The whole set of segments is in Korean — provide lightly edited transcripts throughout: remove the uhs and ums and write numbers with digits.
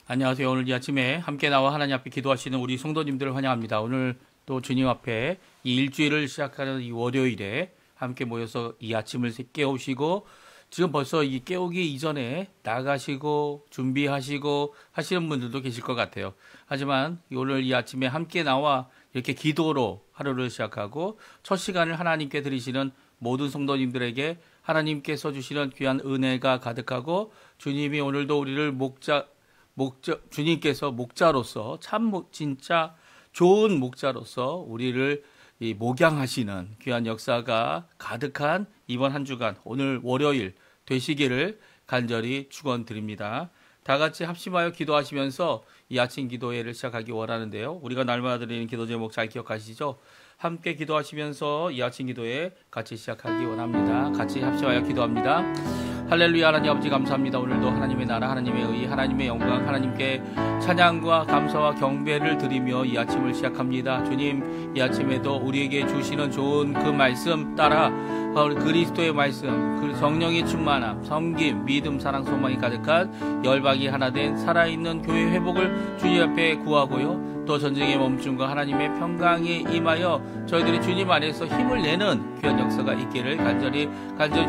안녕하세요. 오늘 이 아침에 함께 나와 하나님 앞에 기도하시는 우리 성도님들을 환영합니다. 오늘 또 주님 앞에 이 일주일을 시작하는 이 월요일에 함께 모여서 이 아침을 깨우시고 지금 벌써 이 깨우기 이전에 나가시고 준비하시고 하시는 분들도 계실 것 같아요. 하지만 오늘 이 아침에 함께 나와 이렇게 기도로 하루를 시작하고 첫 시간을 하나님께 드리시는 모든 성도님들에게 하나님께서 주시는 귀한 은혜가 가득하고 주님이 오늘도 우리를 주님께서 목자로서 진짜 좋은 목자로서 우리를 목양하시는 귀한 역사가 가득한 이번 한 주간 오늘 월요일 되시기를 간절히 축원드립니다. 다 같이 합심하여 기도하시면서 이 아침 기도회를 시작하기 원하는데요. 우리가 날마다 드리는 기도 제목 잘 기억하시죠? 함께 기도하시면서 이 아침 기도회 같이 시작하기 원합니다. 같이 합심하여 기도합니다. 할렐루야. 하나님 아버지 감사합니다. 오늘도 하나님의 나라, 하나님의 의, 하나님의 영광, 하나님께 찬양과 감사와 경배를 드리며 이 아침을 시작합니다. 주님, 이 아침에도 우리에게 주시는 좋은 그 말씀 따라 그리스도의 말씀, 그 성령의 충만함, 섬김, 믿음, 사랑, 소망이 가득한 열박이 하나 된 살아있는 교회 회복을 주님 앞에 구하고요. 또 전쟁의 멈춤과 하나님의 평강에 임하여 저희들이 주님 안에서 힘을 내는 귀한 역사가 있기를 간절히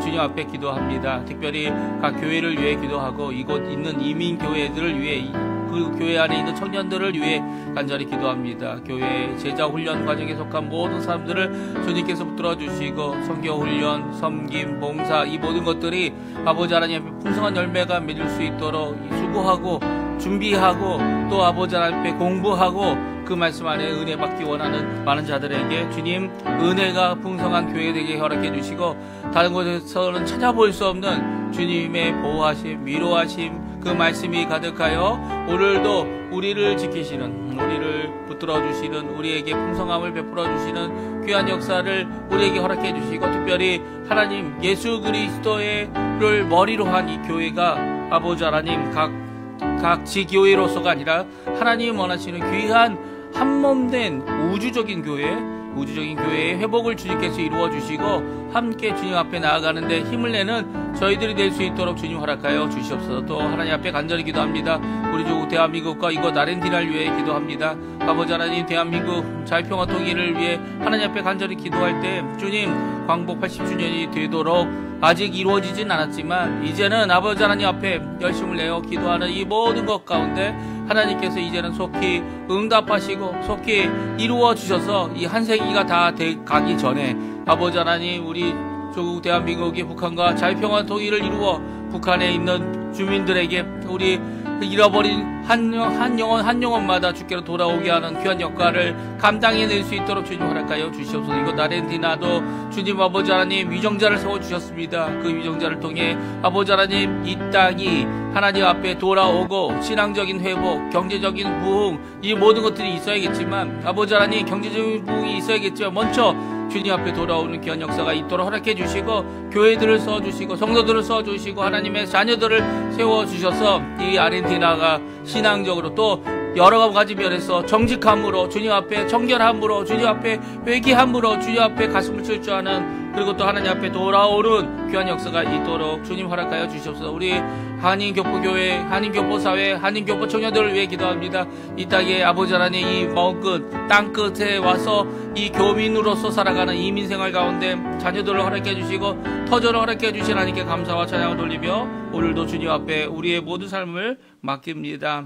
주님 앞에 기도합니다. 특별히 각 교회를 위해 기도하고 이곳 있는 이민 교회들을 위해 그 교회 안에 있는 청년들을 위해 간절히 기도합니다. 교회 제자 훈련 과정에 속한 모든 사람들을 주님께서 붙들어 주시고 선교 훈련, 섬김, 봉사 이 모든 것들이 아버지 하나님 앞에 풍성한 열매가 맺을 수 있도록 수고하고 준비하고 또 아버지 하나님 앞에 공부하고 그 말씀 안에 은혜 받기 원하는 많은 자들에게 주님 은혜가 풍성한 교회 되게 허락해 주시고 다른 곳에서는 찾아볼 수 없는 주님의 보호하심, 위로하심 그 말씀이 가득하여 오늘도 우리를 지키시는, 우리를 붙들어 주시는, 우리에게 풍성함을 베풀어 주시는 귀한 역사를 우리에게 허락해 주시고 특별히 하나님 예수 그리스도를 머리로 한 이 교회가 아버지 하나님 각 지교회로서가 아니라 하나님 원하시는 귀한 한몸된 우주적인 교회의 회복을 주님께서 이루어 주시고 함께 주님 앞에 나아가는데 힘을 내는 저희들이 될 수 있도록 주님 허락하여 주시옵소서. 또 하나님 앞에 간절히 기도합니다. 우리 조국 대한민국과 이곳 아르헨티나를 위해 기도합니다. 아버지 하나님 대한민국 자유평화 통일을 위해 하나님 앞에 간절히 기도할 때 주님 광복 80주년이 되도록 아직 이루어지진 않았지만 이제는 아버지 하나님 앞에 열심을 내어 기도하는 이 모든 것 가운데 하나님께서 이제는 속히 응답하시고 속히 이루어 주셔서 이 한 세기가 다 가기 전에 아버지 하나님 우리 조국 대한민국이 북한과 자유평화 통일을 이루어 북한에 있는 주민들에게 우리 잃어버린 한 영혼마다 주께로 돌아오게 하는 귀한 역할을 감당해낼 수 있도록 주님 허락하여 주시옵소서. 이곳 아르헨티나도 주님 아버지 하나님 위정자를 세워주셨습니다. 그 위정자를 통해 아버지 하나님 이 땅이 하나님 앞에 돌아오고 신앙적인 회복, 경제적인 부흥 이 모든 것들이 있어야겠지만 아버지 하나님 경제적인 부흥이 있어야겠지만 먼저 주님 앞에 돌아오는 귀한 역사가 있도록 허락해 주시고 교회들을 세워주시고 성도들을 세워주시고 하나님의 자녀들을 세워주셔서 이 아르헨티나가 신앙적으로 또 여러 가지 면에서 정직함으로 주님 앞에 청결함으로 주님 앞에 회개함으로 주님 앞에 가슴을 칠 줄 아는 그리고 또 하나님 앞에 돌아오는 귀한 역사가 있도록 주님 허락하여 주시옵소서. 우리 한인교포교회, 한인교포사회, 한인교포 청년들을 위해 기도합니다. 이 땅에 아버지 하나님 이 먼 끝, 땅 끝에 와서 이 교민으로서 살아가는 이민생활 가운데 자녀들을 허락해 주시고 터전을 허락해 주신 하나님께 감사와 찬양을 돌리며 오늘도 주님 앞에 우리의 모든 삶을 맡깁니다.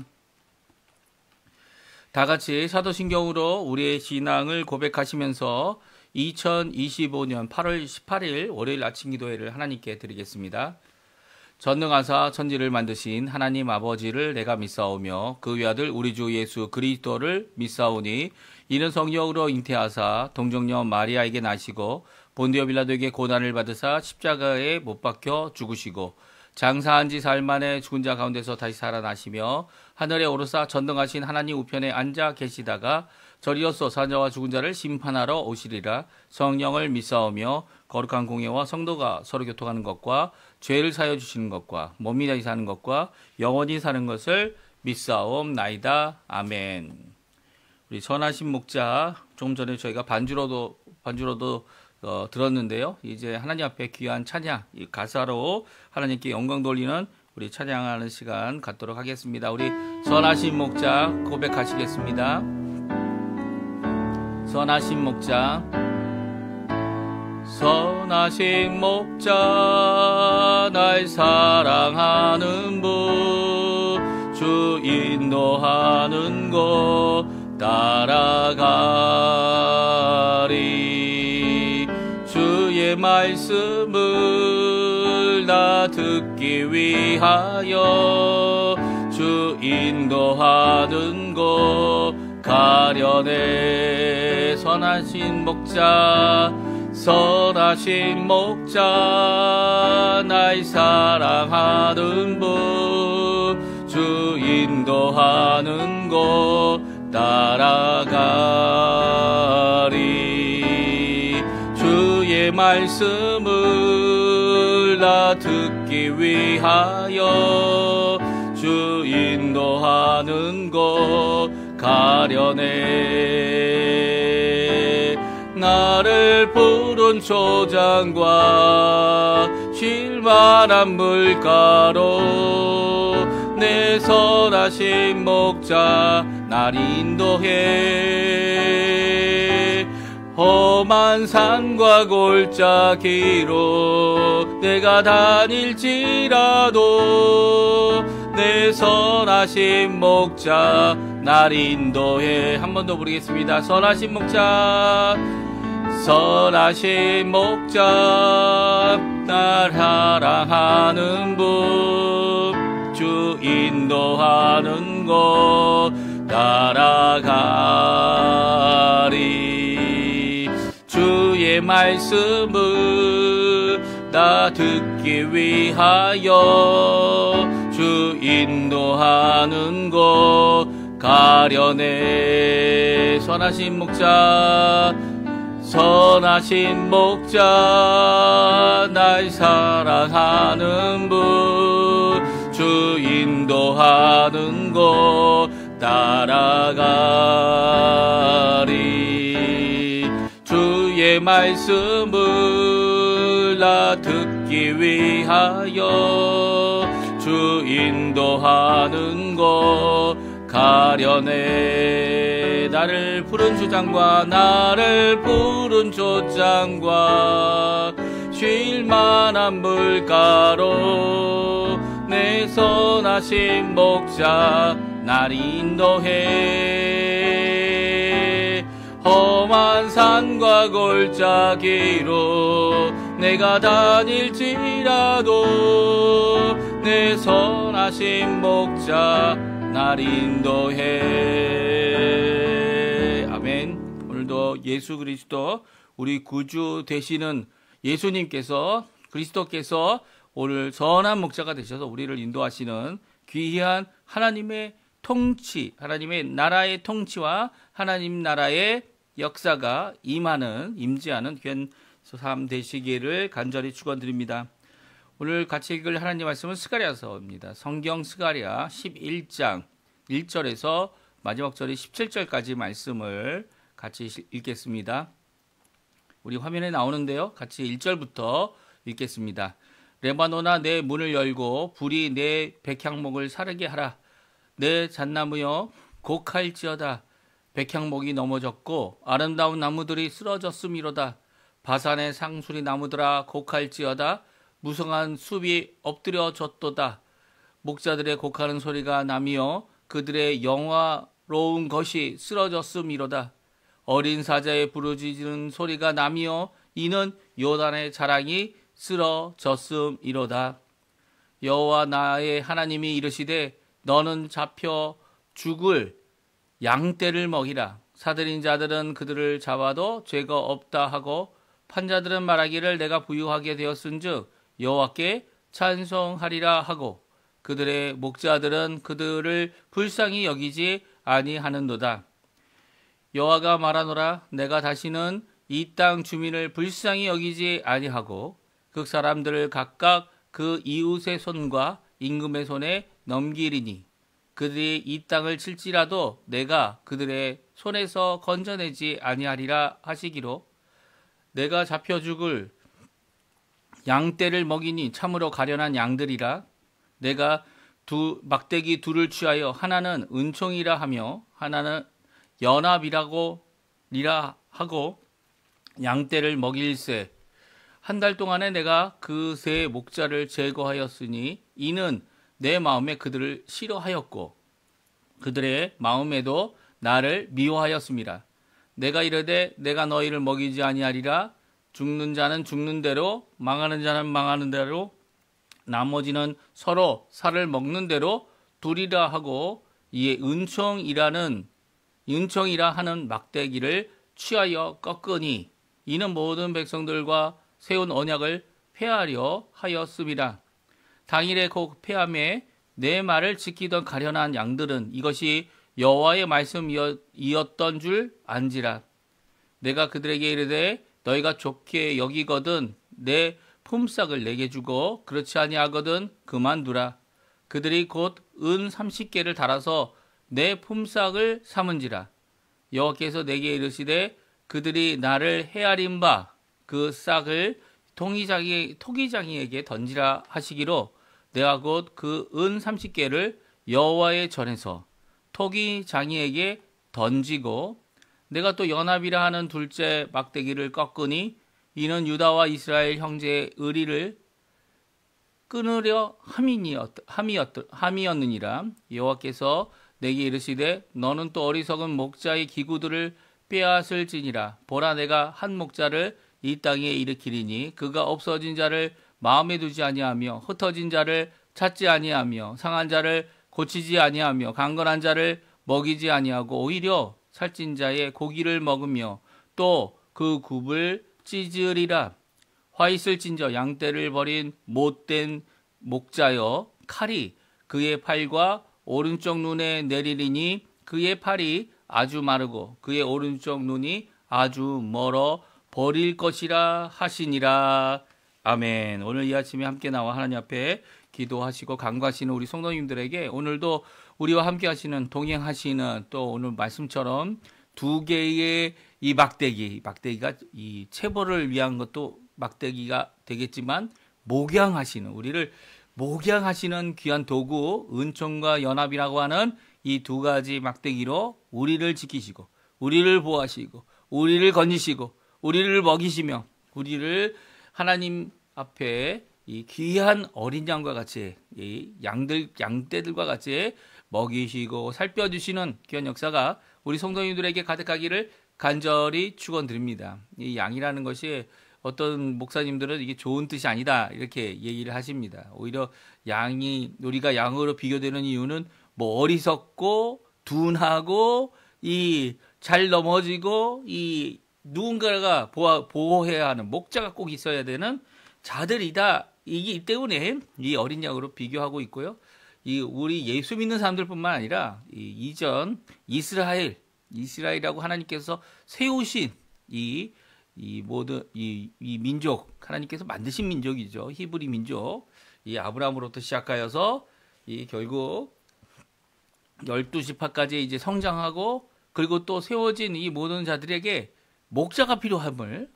다 같이 사도신경으로 우리의 신앙을 고백하시면서 2025년 8월 18일 월요일 아침 기도회를 하나님께 드리겠습니다. 전능하사 천지를 만드신 하나님 아버지를 내가 믿사오며 그 외아들 우리 주 예수 그리스도를 믿사오니 이는 성령으로 잉태하사 동정녀 마리아에게 나시고 본디오 빌라도에게 고난을 받으사 십자가에 못 박혀 죽으시고 장사한 지 사흘 만에 죽은 자 가운데서 다시 살아나시며 하늘에 오르사 전능하신 하나님 우편에 앉아 계시다가 저리로서 사자와 죽은 자를 심판하러 오시리라. 성령을 믿사오며 거룩한 공예와 성도가 서로 교통하는 것과 죄를 사여 주시는 것과 몸이 다시 사는 것과 영원히 사는 것을 믿사옵나이다. 아멘. 우리 선하신 목자 조금 전에 저희가 반주로도 들었는데요. 이제 하나님 앞에 귀한 찬양, 이 가사로 하나님께 영광 돌리는 우리 찬양하는 시간 갖도록 하겠습니다. 우리 선하신 목자 고백하시겠습니다. 선하신 목자. 선하신 목자 날 사랑하는 분 주 인도하는 곳 따라가리 주의 말씀을 나 듣기 위하여 주 인도하는 곳 가려네 선하신 목자 선하신 목자 날 사랑하는 분 주 인도하는 곳 따라가리 주의 말씀을 나 듣기 위하여 주 인도하는 곳 가려네 나를 푸른 초장과 쉴만한 물가로 내 선하신 목자 날 인도해 험한 산과 골짜기로 내가 다닐지라도 내 선하신 목자 날 인도해 한 번 더 부르겠습니다. 선하신 목자 선하신 목자 날 사랑하는 분 주 인도하는 곳 따라가리 주의 말씀을 나 듣기 위하여 주 인도하는 곳 가려네 선하신 목자 선하신 목자 날 사랑하는 분 주 인도하는 곳 따라가리 주의 말씀을 나 듣기 위하여 주 인도하는 곳 가려네 나를 푸른 초장과 나를 푸른 초장과 쉴만한 물가로 내 선하신 목자 날 인도해 험한 산과 골짜기로 내가 다닐지라도 내 선하신 목자 날 인도해 아멘. 오늘도 예수 그리스도 우리 구주 되시는 예수님께서 그리스도께서 오늘 선한 목자가 되셔서 우리를 인도하시는 귀한 하나님의 통치, 하나님의 나라의 통치와 하나님 나라의 역사가 임지하는 귀한 삶 되시기를 간절히 축원드립니다. 오늘 같이 읽을 하나님 말씀은 스가랴서입니다. 성경 스가랴 11장 1절에서 마지막 절이 17절까지 말씀을 같이 읽겠습니다. 우리 화면에 나오는데요. 같이 1절부터 읽겠습니다. 레바논아 내 문을 열고 불이 내 백향목을 사르게 하라. 내 잣나무여 곡할지어다. 백향목이 넘어졌고 아름다운 나무들이 쓰러졌음이로다. 바산의 상수리 나무들아 곡할지어다. 무성한 숲이 엎드려졌도다. 목자들의 곡하는 소리가 나며 그들의 영화로운 것이 쓰러졌음이로다. 어린 사자의 부르짖는 소리가 나며 이는 요단의 자랑이 쓰러졌음이로다. 여호와 나의 하나님이 이르시되 너는 잡혀 죽을 양떼를 먹이라. 사들인 자들은 그들을 잡아도 죄가 없다 하고 판자들은 말하기를 내가 부유하게 되었은즉 여호와께 찬송하리라 하고 그들의 목자들은 그들을 불쌍히 여기지 아니하는도다. 여호와가 말하노라. 내가 다시는 이 땅 주민을 불쌍히 여기지 아니하고 그 사람들을 각각 그 이웃의 손과 임금의 손에 넘기리니 그들이 이 땅을 칠지라도 내가 그들의 손에서 건져내지 아니하리라 하시기로 내가 잡혀 죽을 양떼를 먹이니 참으로 가련한 양들이라. 내가 막대기 둘을 취하여 하나는 은총이라 하며 하나는 연합이라고 하고 양떼를 먹일세. 한 달 동안에 내가 그 세 목자를 제거하였으니 이는 내 마음에 그들을 싫어하였고 그들의 마음에도 나를 미워하였습니다. 내가 이르되 내가 너희를 먹이지 아니하리라. 죽는 자는 죽는 대로 망하는 자는 망하는 대로 나머지는 서로 살을 먹는 대로 두리라 하고 이에 은총이라 하는 막대기를 취하여 꺾으니 이는 모든 백성들과 세운 언약을 폐하려 하였음이라. 당일에 곧 폐함에 내 말을 지키던 가련한 양들은 이것이 여호와의 말씀이었던 줄 안지라. 내가 그들에게 이르되 너희가 좋게 여기거든 내 품삯을 내게 주고 그렇지 아니하거든 그만두라. 그들이 곧 은 30개를 달아서 내 품삯을 삼은지라. 여호와께서 내게 이르시되 그들이 나를 헤아린 바 그 싹을 토기장이에게 던지라 하시기로 내가 곧 그 은 30개를 여호와의 전에서 토기장이에게 던지고 내가 또 연합이라 하는 둘째 막대기를 꺾으니 이는 유다와 이스라엘 형제의 의리를 끊으려 함이었느니라. 여호와께서 내게 이르시되 너는 또 어리석은 목자의 기구들을 빼앗을지니라. 보라 내가 한 목자를 이 땅에 일으키리니 그가 없어진 자를 마음에 두지 아니하며 흩어진 자를 찾지 아니하며 상한 자를 고치지 아니하며 강건한 자를 먹이지 아니하고 오히려 살찐 자의 고기를 먹으며 또 그 굽을 찢으리라. 화 있을진저 양떼를 버린 못된 목자여 칼이 그의 팔과 오른쪽 눈에 내리리니 그의 팔이 아주 마르고 그의 오른쪽 눈이 아주 멀어 버릴 것이라 하시니라. 아멘. 오늘 이 아침에 함께 나와 하나님 앞에 기도하시고 간구하시는 우리 성도님들에게 오늘도 우리와 함께 하시는 동행하시는 또 오늘 말씀처럼 두 개의 이 막대기가 이 체벌을 위한 것도 막대기가 되겠지만 우리를 목양하시는 귀한 도구 은총과 연합이라고 하는 이 두 가지 막대기로 우리를 지키시고 우리를 보호하시고 우리를 건지시고 우리를 먹이시며 우리를 하나님 앞에 이 귀한 어린 양과 같이 이 양떼들과 같이 먹이시고 살펴주시는 귀한 역사가 우리 성도님들에게 가득하기를 간절히 축원드립니다. 이 양이라는 것이 어떤 목사님들은 이게 좋은 뜻이 아니다 이렇게 얘기를 하십니다. 오히려 우리가 양으로 비교되는 이유는 뭐 어리석고 둔하고 이 잘 넘어지고 이 누군가가 보호해야 하는 목자가 꼭 있어야 되는 자들이다. 이기 때문에 이 어린 양으로 비교하고 있고요. 우리 예수 믿는 사람들뿐만 아니라 이전 이스라엘이라고 하나님께서 세우신 이 모든 이 민족 하나님께서 만드신 민족이죠. 히브리 민족. 이 아브라함으로부터 시작하여서 결국 12지파까지 이제 성장하고 그리고 또 세워진 이 모든 자들에게 목자가 필요함을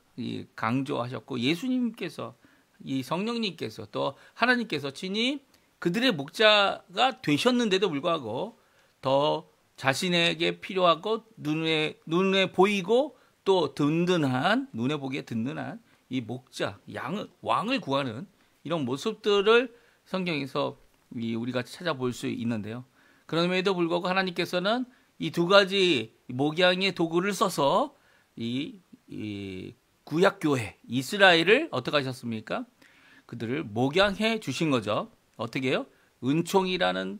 강조하셨고 예수님께서 이 성령님께서 또 하나님께서 친히 그들의 목자가 되셨는데도 불구하고 더 자신에게 필요하고 눈에 보이고 또 눈에 보기에 든든한 이 목자, 왕을 구하는 이런 모습들을 성경에서 우리가 찾아볼 수 있는데요. 그럼에도 불구하고 하나님께서는 이 두 가지 목양의 도구를 써서 이 구약교회 이스라엘을 어떻게 하셨습니까? 그들을 목양해 주신 거죠. 어떻게 해요? 은총이라는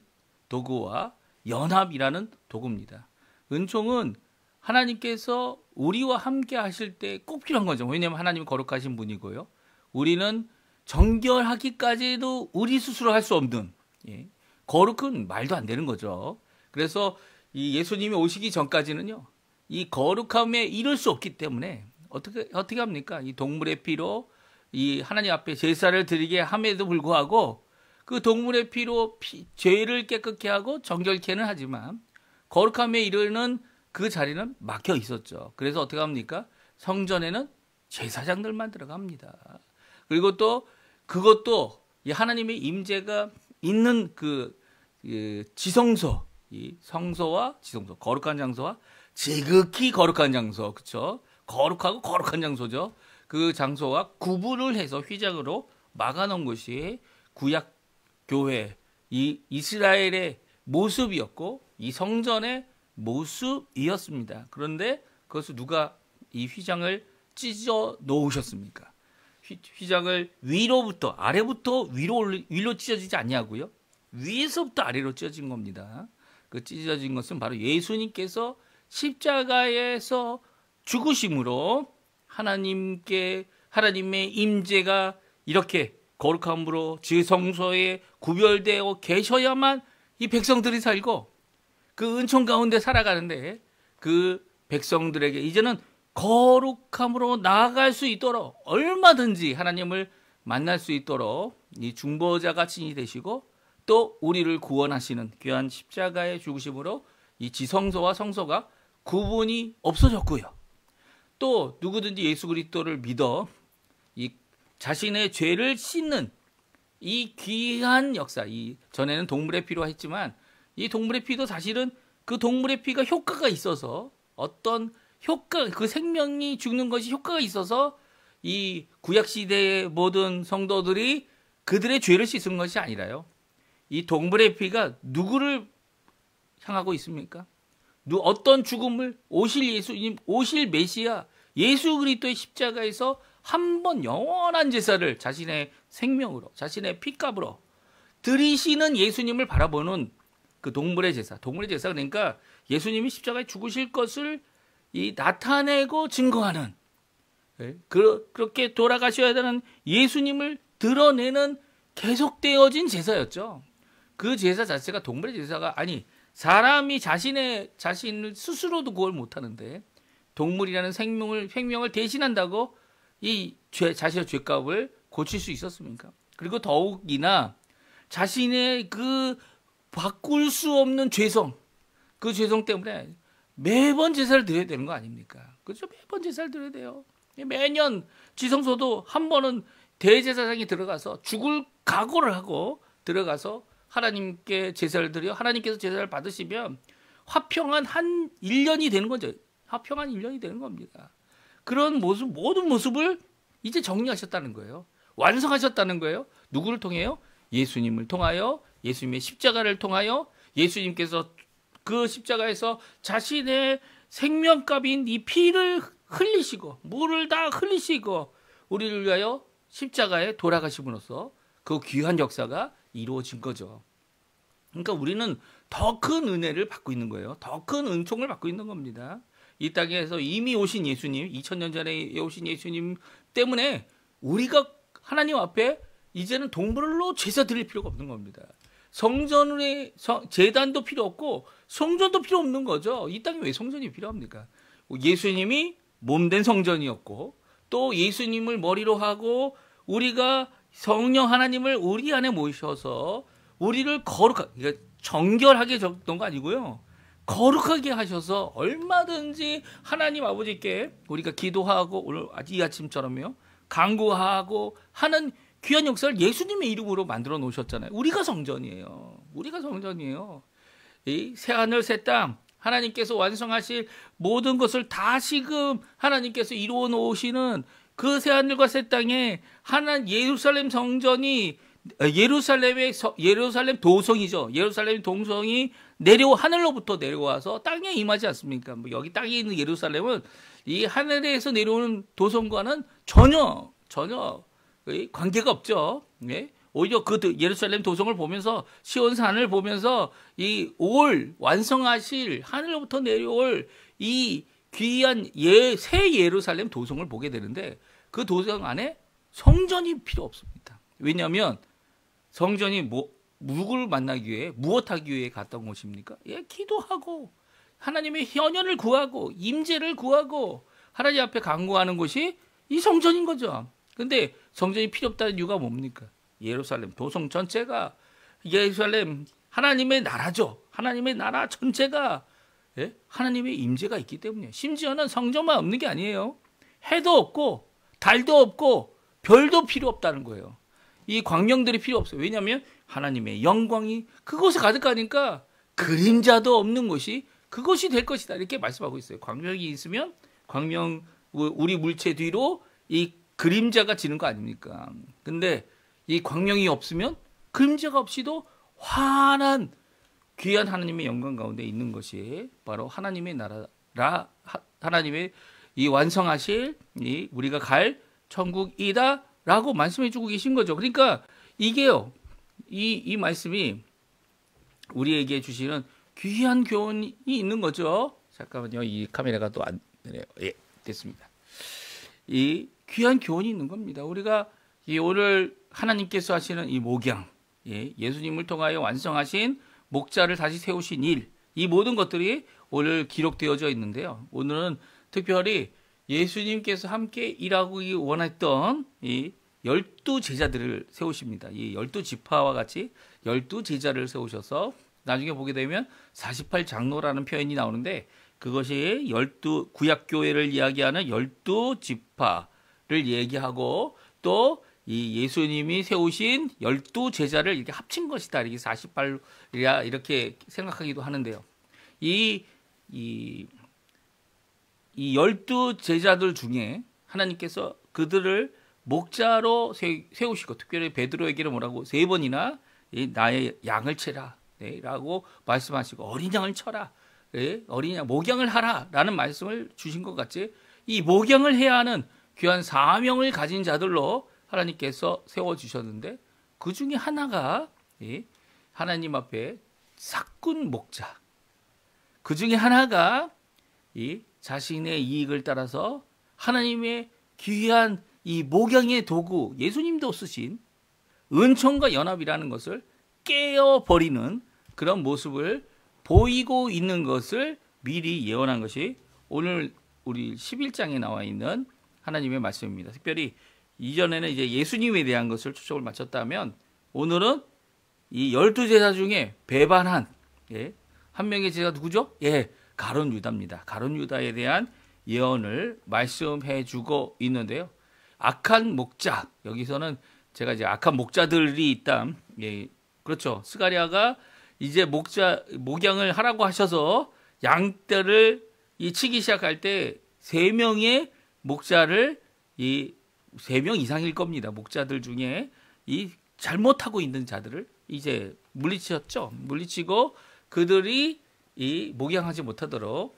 도구와 연합이라는 도구입니다. 은총은 하나님께서 우리와 함께 하실 때 꼭 필요한 거죠. 왜냐하면 하나님은 거룩하신 분이고요. 우리는 정결하기까지도 우리 스스로 할 수 없는 거룩은 말도 안 되는 거죠. 그래서 이 예수님이 오시기 전까지는요. 이 거룩함에 이를 수 없기 때문에 어떻게 합니까? 이 동물의 피로 이 하나님 앞에 제사를 드리게 함에도 불구하고 그 동물의 피로 죄를 깨끗게 하고 정결케는 하지만 거룩함에 이르는 그 자리는 막혀 있었죠. 그래서 어떻게 합니까? 성전에는 제사장들만 들어갑니다. 그리고 또 그것도 이 하나님의 임재가 있는 그 지성소, 이 성소와 지성소, 거룩한 장소와 지극히 거룩한 장소, 그렇죠? 거룩하고 거룩한 장소죠. 그 장소와 구분을 해서 휘장으로 막아놓은 것이 구약 교회, 이 이스라엘의 모습이었고 이 성전의 모습이었습니다. 그런데 그것을 누가 이 휘장을 찢어 놓으셨습니까? 휘장을 위로부터 아래부터 위로 찢어지지 않냐고요? 위에서부터 아래로 찢어진 겁니다. 그 찢어진 것은 바로 예수님께서 십자가에서 죽으심으로 하나님의 임재가 이렇게 거룩함으로 지성소에 구별되어 계셔야만 이 백성들이 살고 그 은총 가운데 살아가는데 그 백성들에게 이제는 거룩함으로 나아갈 수 있도록 얼마든지 하나님을 만날 수 있도록 이 중보자가 친히 되시고 또 우리를 구원하시는 귀한 십자가의 죽으심으로 이 지성소와 성소가 구분이 없어졌고요. 또 누구든지 예수 그리스도를 믿어 이 자신의 죄를 씻는 이 귀한 역사, 이 전에는 동물의 피로 했지만 이 동물의 피도 사실은 그 동물의 피가 효과가 있어서 어떤 효과, 그 생명이 죽는 것이 효과가 있어서 이 구약시대의 모든 성도들이 그들의 죄를 씻은 것이 아니라요. 이 동물의 피가 누구를 향하고 있습니까? 어떤 죽음을 오실 예수님, 오실 메시아, 예수 그리스도의 십자가에서 한 번 영원한 제사를 자신의 생명으로, 자신의 피값으로 드리시는 예수님을 바라보는 그 동물의 제사 그러니까 예수님이 십자가에 죽으실 것을 이 나타내고 증거하는 그렇게 돌아가셔야 되는 예수님을 드러내는 계속되어진 제사였죠. 그 제사 자체가 동물의 제사가 아니 사람이 자신을 스스로도 그걸 못하는데 동물이라는 생명을 대신한다고 이 자신의 죄값을 고칠 수 있었습니까? 그리고 더욱이나 자신의 그 바꿀 수 없는 죄성, 그 죄성 때문에 매번 제사를 드려야 되는 거 아닙니까? 그렇죠? 매번 제사를 드려야 돼요. 매년 지성소도 한 번은 대제사장이 들어가서 죽을 각오를 하고 들어가서 하나님께 제사를 드려 하나님께서 제사를 받으시면 화평한 1년이 되는 거죠. 화평한 1년이 되는 겁니다. 그런 모습, 모든 모습을 이제 정리하셨다는 거예요. 완성하셨다는 거예요. 누구를 통해요? 예수님을 통하여, 예수님의 십자가를 통하여 예수님께서 그 십자가에서 자신의 생명값인 이 피를 흘리시고 물을 다 흘리시고 우리를 위하여 십자가에 돌아가심으로써 그 귀한 역사가 이루어진 거죠. 그러니까 우리는 더 큰 은혜를 받고 있는 거예요. 더 큰 은총을 받고 있는 겁니다. 이 땅에서 이미 오신 예수님, 2000년 전에 오신 예수님 때문에 우리가 하나님 앞에 이제는 동물로 제사 드릴 필요가 없는 겁니다. 성전의 제단도 필요 없고 성전도 필요 없는 거죠. 이 땅에 왜 성전이 필요합니까? 예수님이 몸된 성전이었고 또 예수님을 머리로 하고 우리가 성령 하나님을 우리 안에 모셔서 우리를 그러니까 정결하게 적던 거 아니고요. 거룩하게 하셔서 얼마든지 하나님 아버지께 우리가 기도하고 오늘 이 아침처럼요. 간구하고 하는 귀한 역사를 예수님의 이름으로 만들어 놓으셨잖아요. 우리가 성전이에요. 우리가 성전이에요. 이 새하늘 새 땅 하나님께서 완성하실 모든 것을 다시금 하나님께서 이루어 놓으시는 그 새하늘과 새 땅에 예루살렘 성전이 예루살렘 도성이죠. 예루살렘 동성이 하늘로부터 내려와서 땅에 임하지 않습니까? 뭐 여기 땅에 있는 예루살렘은 이 하늘에서 내려오는 도성과는 전혀 관계가 없죠. 네? 오히려 그 예루살렘 도성을 보면서 시온산을 보면서 이 완성하실 하늘로부터 내려올 이 귀한 새 예루살렘 도성을 보게 되는데 그 도성 안에 성전이 필요 없습니다. 왜냐하면 성전이 누구를 만나기 위해 무엇하기 위해 갔던 곳입니까? 기도하고 하나님의 현현을 구하고 임재를 구하고 하나님 앞에 간구하는 곳이 이 성전인 거죠. 근데 성전이 필요 없다는 이유가 뭡니까? 예루살렘 도성 전체가 예루살렘 하나님의 나라죠. 하나님의 나라 전체가 하나님의 임재가 있기 때문에 심지어는 성전만 없는 게 아니에요. 해도 없고 달도 없고 별도 필요 없다는 거예요. 이 광명들이 필요 없어요. 왜냐하면 하나님의 영광이 그곳에 가득하니까 그림자도 없는 곳이 그것이 될 것이다. 이렇게 말씀하고 있어요. 광명이 있으면 우리 물체 뒤로 이 그림자가 지는 거 아닙니까? 근데 이 광명이 없으면 그림자가 없이도 환한 귀한 하나님의 영광 가운데 있는 것이 바로 하나님의 나라라, 하나님의 이 완성하실 이 우리가 갈 천국이다라고 말씀해 주고 계신 거죠. 그러니까 이게요. 이 말씀이 우리에게 주시는 귀한 교훈이 있는 거죠. 잠깐만요. 이 카메라가 또 안 되네요. 예, 됐습니다. 이 귀한 교훈이 있는 겁니다. 우리가 오늘 하나님께서 하시는 이 목양, 예수님을 통하여 완성하신 목자를 다시 세우신 일, 이 모든 것들이 오늘 기록되어져 있는데요. 오늘은 특별히 예수님께서 함께 일하고 원했던 이 12제자들을 세우십니다. 이 12지파와 같이 12제자를 세우셔서 나중에 보게 되면 48장로라는 표현이 나오는데 그것이 구약교회를 이야기하는 12지파를 얘기하고 또 이 예수님이 세우신 12제자를 이렇게 합친 것이다. 이렇게 48이라 이렇게 생각하기도 하는데요. 이 12제자들 중에 하나님께서 그들을 목자로 세우시고 특별히 베드로에게는 뭐라고 3번이나 나의 양을 치라 라고 말씀하시고 어린 양을 쳐라. 어린 양 목양을 하라 라는 말씀을 주신 것 같이 이 목양을 해야 하는 귀한 사명을 가진 자들로 하나님께서 세워주셨는데 그 중에 하나가 하나님 앞에 삭군 목자, 그 중에 하나가 이 자신의 이익을 따라서 하나님의 귀한 이 목양의 도구 예수님도 쓰신 은총과 연합이라는 것을 깨어버리는 그런 모습을 보이고 있는 것을 미리 예언한 것이 오늘 우리 11장에 나와 있는 하나님의 말씀입니다. 특별히 이전에는 이제 예수님에 대한 것을 초점을 맞췄다면 오늘은 이 12제자 중에 배반한 한 명의 제자 누구죠? 가룟 유다입니다. 가룟 유다에 대한 예언을 말씀해 주고 있는데요. 악한 목자, 여기서는 제가 이제 악한 목자들이 있다. 그렇죠. 스가랴가 이제 목양을 하라고 하셔서 양떼를 치기 시작할 때 3명의 목자를 3명 이상일 겁니다. 목자들 중에 이 잘못하고 있는 자들을 이제 물리치셨죠. 물리치고 그들이 이 목양하지 못하도록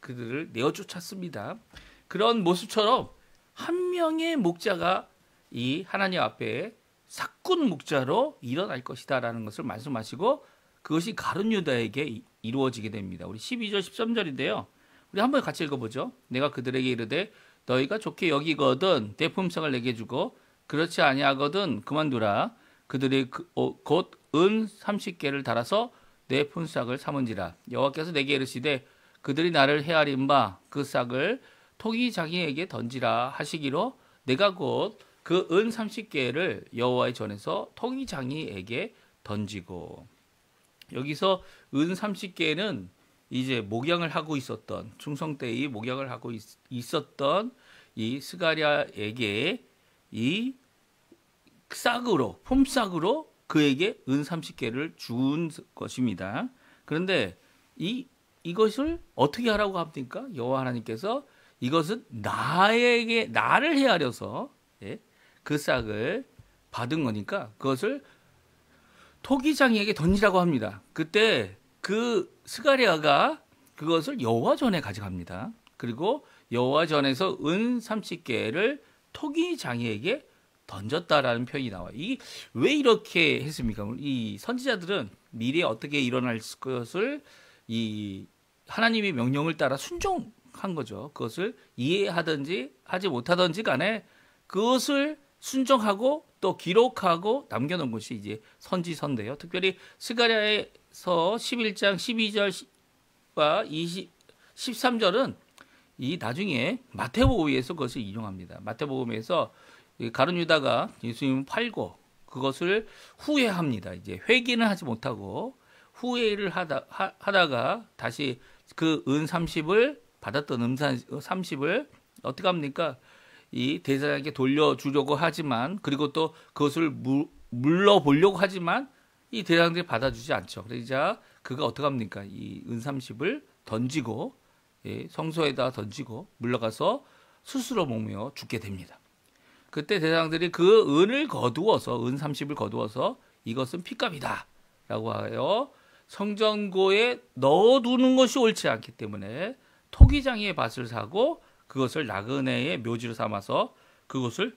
그들을 내어 쫓았습니다. 그런 모습처럼 한 명의 목자가 이 하나님 앞에 삭군 목자로 일어날 것이다라는 것을 말씀하시고 그것이 가룟 유다에게 이루어지게 됩니다. 우리 12절 13절인데요. 우리 한번 같이 읽어보죠. 내가 그들에게 이르되 너희가 좋게 여기거든 대품성을 내게 주고 그렇지 아니하거든 그만두라. 그들이 곧 은 30개를 달아서 내 품삯을 삼은지라. 여호와께서 내게 이르시되 그들이 나를 헤아린 바 그 싹을 토기 장이에게 던지라 하시기로 내가 곧 그 은 30개를 여호와의 전에서 토기 장이에게 던지고. 여기서 은 30개는 이제 목양을 하고 있었던 충성 때의 목양을 하고 있었던 이 스가랴에게 이 싹으로 품삯으로 그에게 은 30개를 준 것입니다. 그런데 이것을 어떻게 하라고 합니까? 여호와 하나님께서 이것은 나를 헤아려서 그 싹을 받은 거니까 그것을 토기장이에게 던지라고 합니다. 그때 그 스가랴가 그것을 여호와 전에 가져갑니다. 그리고 여호와 전에서 은 30개를 토기장이에게 던졌다라는 표현이 나와요. 이게 왜 이렇게 했습니까? 이 선지자들은 미래에 어떻게 일어날 것을 이 하나님의 명령을 따라 순종한 거죠. 그것을 이해하든지 하지 못하든지 간에 그것을 순종하고 또 기록하고 남겨놓은 것이 이제 선지서인데요. 특별히 스가랴에서 11장 12절과 13절은 이 나중에 마태복음에서 그것을 인용합니다. 마태복음에서 가룟 유다가 예수님을 팔고 그것을 후회합니다. 이제 회개는 하지 못하고 후회를 하다가 다시 그 은 30을 받았던 은 30을 어떻게 합니까? 이 대사에게 돌려주려고 하지만 그리고 또 그것을 물러보려고 하지만 이 대장들이 받아주지 않죠. 그러자 그가 어떻게 합니까? 이 은30을 던지고 성소에다 던지고 물러가서 스스로 목매어 죽게 됩니다. 그때 대장들이 그 은을 거두어서 은30을 거두어서 이것은 핏값이다 라고 하여 성전고에 넣어두는 것이 옳지 않기 때문에 토기장이의 밭을 사고 그것을 나그네의 묘지로 삼아서 그것을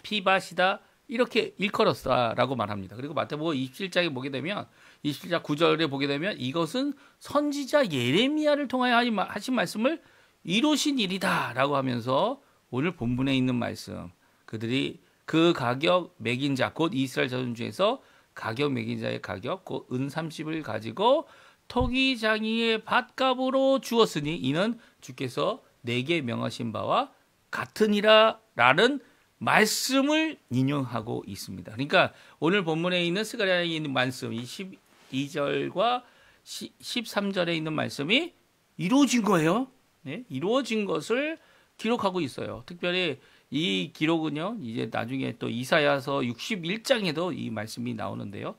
피밭이다 이렇게 일컬었다라고 말합니다. 그리고 마태복음 27장에 보게 되면 27장 9절에 보게 되면 이것은 선지자 예레미야를 통하여 하신 말씀을 이루신 일이다 라고 하면서 오늘 본문에 있는 말씀, 그들이 그 가격 매긴 자, 곧 이스라엘 자손 중에서 가격 매긴 자의 가격, 곧 은30을 가지고 토기장이의 밭값으로 주었으니 이는 주께서 내게 명하신 바와 같으니라 라는 말씀을 인용하고 있습니다. 그러니까 오늘 본문에 있는 스가랴에 있는 말씀, 이 12절과 13절에 있는 말씀이 이루어진 거예요. 네? 이루어진 것을 기록하고 있어요. 특별히 이 기록은요, 이제 나중에 또 이사야서 61장에도 이 말씀이 나오는데요.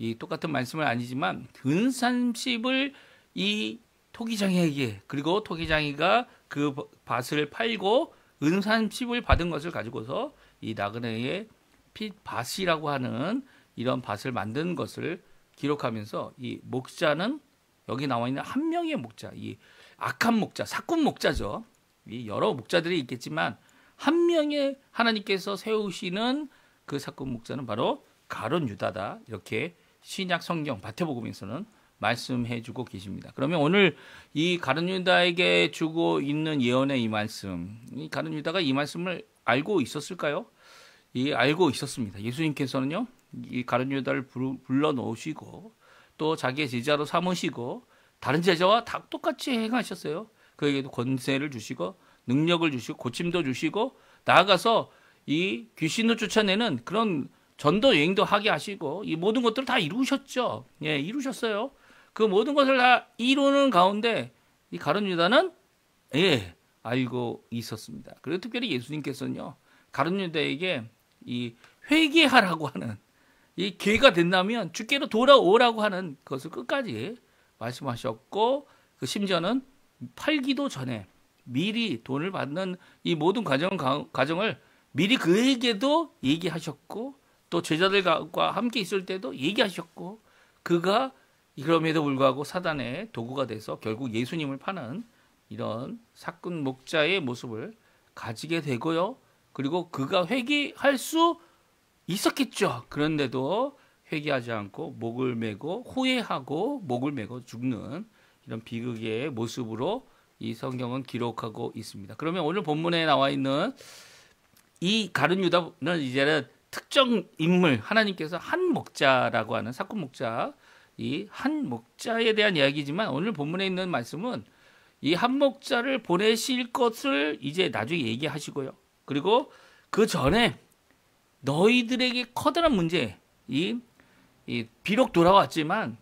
이 똑같은 말씀은 아니지만 은30을 이 토기장이에게, 그리고 토기장이가 그 밭을 팔고 은30을 받은 것을 가지고서 이 나그네의 핏밭이라고 하는 이런 밭을 만든 것을 기록하면서 이 목자는 여기 나와 있는 한 명의 목자, 이 악한 목자, 사꾼 목자죠. 이 여러 목자들이 있겠지만 한 명의 하나님께서 세우시는 그 사꾼 목자는 바로 가룟 유다다. 이렇게 신약 성경 마태복음에서는 말씀해주고 계십니다. 그러면 오늘 이 가룟 유다에게 주고 있는 예언의 이 말씀, 이 가룟 유다가 이 말씀을 알고 있었을까요? 알고 있었습니다. 예수님께서는요, 이 가룟 유다를 불러 놓으시고 또 자기의 제자로 삼으시고 다른 제자와 다 똑같이 행하셨어요. 그에게도 권세를 주시고 능력을 주시고 고침도 주시고 나아가서 이 귀신을 쫓아내는 그런 전도 여행도 하게 하시고 이 모든 것들을 다 이루셨죠. 예, 이루셨어요. 그 모든 것을 다 이루는 가운데 이 가룟 유다는 알고 있었습니다. 그리고 특별히 예수님께서는요, 가룟 유다에게 이 회개하라고 하는, 이 기회가 된다면 주께로 돌아오라고 하는 것을 끝까지 말씀하셨고, 그 심지어는 팔기도 전에 미리 돈을 받는 이 모든 과정을 미리 그에게도 얘기하셨고, 또 제자들과 함께 있을 때도 얘기하셨고, 그가 그럼에도 불구하고 사단의 도구가 돼서 결국 예수님을 파는 이런 사꾼 목자의 모습을 가지게 되고요. 그리고 그가 회개할 수 있었겠죠. 그런데도 회개하지 않고 목을 메고 후회하고 목을 메고 죽는 이런 비극의 모습으로 이 성경은 기록하고 있습니다. 그러면 오늘 본문에 나와 있는 이 가룟 유다는 이제는 특정 인물, 하나님께서 한 목자라고 하는 사꾼 목자, 이 한 목자에 대한 이야기지만 오늘 본문에 있는 말씀은 이 한 목자를 보내실 것을 이제 나중에 얘기하시고요. 그리고 그 전에 너희들에게 커다란 문제, 비록 돌아왔지만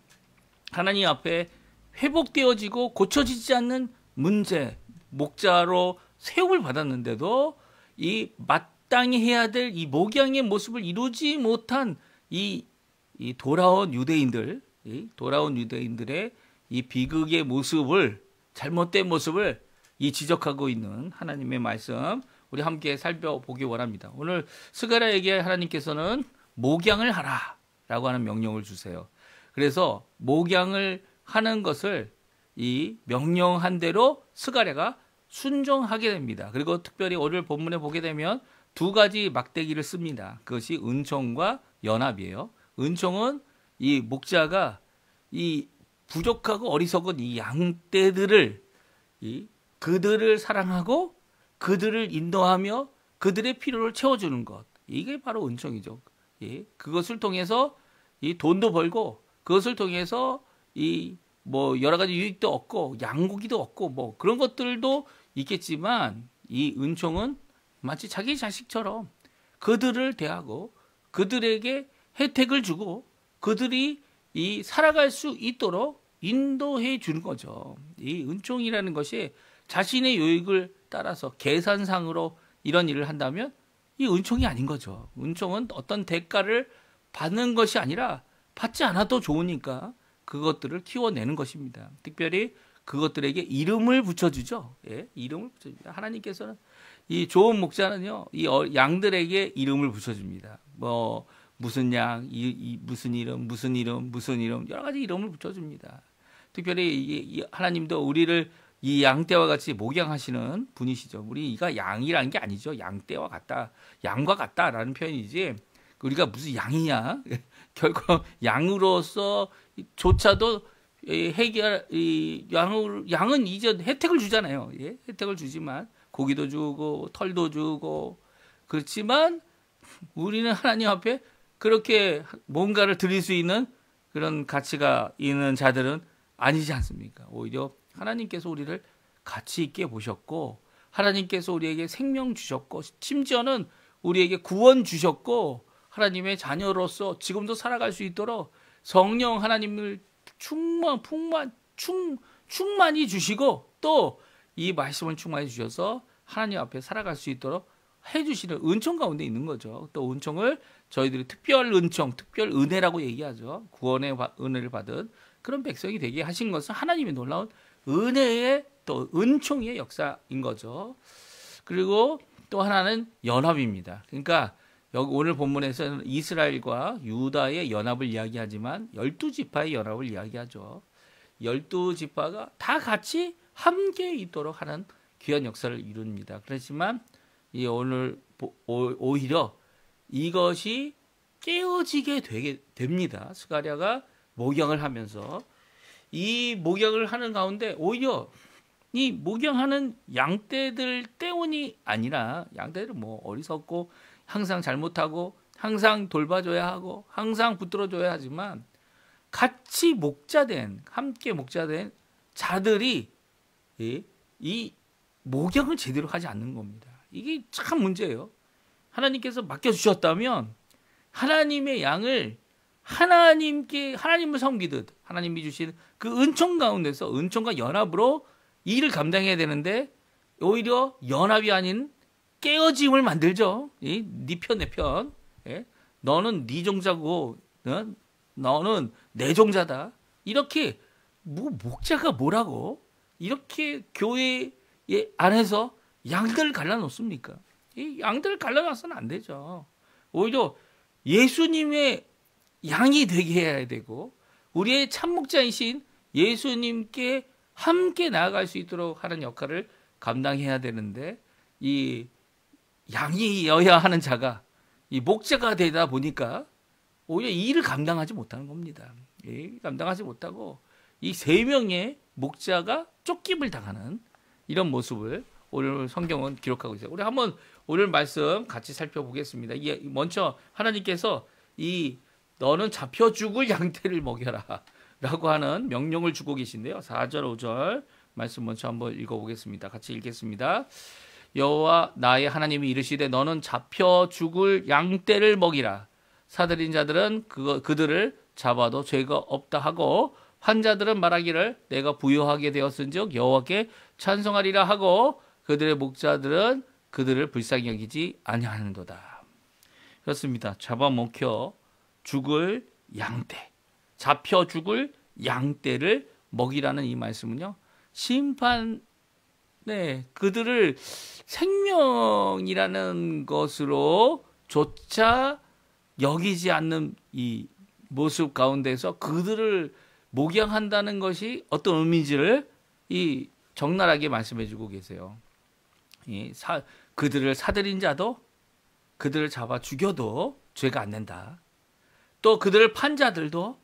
하나님 앞에 회복되어지고 고쳐지지 않는 문제, 목자로 세움을 받았는데도 이 마땅히 해야 될 이 목양의 모습을 이루지 못한 이 돌아온 유대인들의 이 비극의 모습을, 잘못된 모습을 지적하고 있는 하나님의 말씀, 우리 함께 살펴보기 원합니다. 오늘 스가랴에게 하나님께서는 목양을 하라라고 하는 명령을 주세요. 그래서 목양을 하는 것을 이 명령한 대로 스가랴가 순종하게 됩니다. 그리고 특별히 오늘 본문에 보게 되면 두 가지 막대기를 씁니다. 그것이 은총과 연합이에요. 은총은 이 목자가 이 부족하고 어리석은 이 양떼들을 그들을 사랑하고 그들을 인도하며 그들의 필요를 채워주는 것, 이게 바로 은총이죠. 그것을 통해서 이 돈도 벌고 그것을 통해서 여러 가지 유익도 얻고 양고기도 얻고 그런 것들도 있겠지만 이 은총은 마치 자기 자식처럼 그들을 대하고 그들에게 혜택을 주고 그들이 살아갈 수 있도록 인도해 주는 거죠. 이 은총이라는 것이 자신의 유익을 따라서 계산상으로 이런 일을 한다면 이 은총이 아닌 거죠. 은총은 어떤 대가를 받는 것이 아니라 받지 않아도 좋으니까 그것들을 키워내는 것입니다. 특별히 그것들에게 이름을 붙여주죠. 예, 이름을 붙여줍니다. 하나님께서는 이 좋은 목자는요, 이 양들에게 이름을 붙여줍니다. 뭐 무슨 양, 무슨 이름, 무슨 이름, 무슨 이름, 여러 가지 이름을 붙여줍니다. 특별히 이 하나님도 우리를 이 양떼와 같이 목양하시는 분이시죠. 우리가 양이라는 게 아니죠. 양떼와 같다, 양과 같다라는 표현이지. 우리가 무슨 양이냐? 결국 양으로서 조차도 양은 이제 혜택을 주잖아요. 예? 혜택을 주지만 고기도 주고 털도 주고 그렇지만 우리는 하나님 앞에 그렇게 뭔가를 드릴 수 있는 그런 가치가 있는 자들은 아니지 않습니까? 오히려 하나님께서 우리를 가치 있게 보셨고 하나님께서 우리에게 생명 주셨고 심지어는 우리에게 구원 주셨고 하나님의 자녀로서 지금도 살아갈 수 있도록 성령 하나님을 충만히 주시고 또 이 말씀을 충만히 주셔서 하나님 앞에 살아갈 수 있도록 해주시는 은총 가운데 있는 거죠. 또 은총을 저희들이 특별 은총, 특별 은혜라고 얘기하죠. 구원의 은혜를 받은 그런 백성이 되게 하신 것은 하나님의 놀라운 은혜의 또 은총의 역사인 거죠. 그리고 또 하나는 연합입니다. 그러니까 여기 오늘 본문에서는 이스라엘과 유다의 연합을 이야기하지만 12지파의 연합을 이야기하죠. 12지파가 다 같이 함께 있도록 하는 귀한 역사를 이룹니다. 그렇지만 오늘 오히려 이것이 깨어지게 됩니다. 스가랴가 목양을 하면서 이 목양을 하는 가운데 오히려 이 목양하는 양떼들 때문이 아니라 양떼들은 뭐 어리석고 항상 잘못하고 항상 돌봐줘야 하고 항상 붙들어줘야 하지만 같이 함께 목자된 자들이 이 목양을 제대로 하지 않는 겁니다. 이게 참 문제예요. 하나님께서 맡겨주셨다면 하나님의 양을 하나님을 섬기듯 하나님이 주신 그 은총 가운데서 은총과 연합으로 일을 감당해야 되는데 오히려 연합이 아닌 깨어짐을 만들죠. 네 편, 내 편. 너는 네 종자고 너는 내 종자다. 이렇게 목자가 뭐라고 이렇게 교회 안에서 양들을 갈라놓습니까? 이 양들을 갈라놔서는 안 되죠. 오히려 예수님의 양이 되게 해야 되고 우리의 참목자이신 예수님께 함께 나아갈 수 있도록 하는 역할을 감당해야 되는데 이 양이어야 하는 자가 이 목자가 되다 보니까 오히려 이 일을 감당하지 못하는 겁니다. 감당하지 못하고 이 3명의 목자가 쫓김을 당하는 이런 모습을 오늘 성경은 기록하고 있어요. 우리 한번 오늘 말씀 같이 살펴보겠습니다. 먼저 하나님께서 너는 잡혀 죽을 양떼를 먹여라 라고 하는 명령을 주고 계신데요. 4절 5절 말씀 먼저 한번 읽어보겠습니다. 같이 읽겠습니다. 여호와 나의 하나님이 이르시되 너는 잡혀 죽을 양떼를 먹이라. 사들인 자들은 그들을 잡아도 죄가 없다 하고 환자들은 말하기를 내가 부유하게 되었은즉 여호와께 찬송하리라 하고 그들의 목자들은 그들을 불쌍히 여기지 아니하는도다. 그렇습니다. 잡아먹혀 죽을 양떼, 잡혀 죽을 양떼를 먹이라는 이 말씀은요. 그들을 생명이라는 것으로 조차 여기지 않는 이 모습 가운데서 그들을 목양한다는 것이 어떤 의미인지를 적나라하게 말씀해 주고 계세요. 그들을 사들인 자도 그들을 잡아 죽여도 죄가 안 낸다. 또 그들을 판 자들도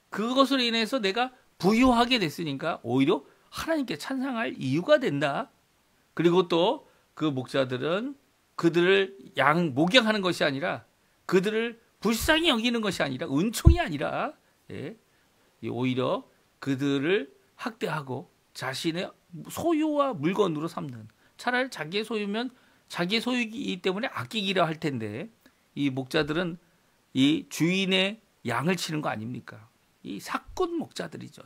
그것으로 인해서 내가 부유하게 됐으니까 오히려 하나님께 찬양할 이유가 된다. 그리고 또 그 목자들은 그들을 목양하는 것이 아니라 그들을 불쌍히 여기는 것이 아니라 은총이 아니라 오히려 그들을 학대하고 자신의 소유와 물건으로 삼는, 차라리 자기의 소유면 자기의 소유이기 때문에 아끼기라 할 텐데 이 목자들은 이 주인의 양을 치는 거 아닙니까? 이 사꾼 목자들이죠.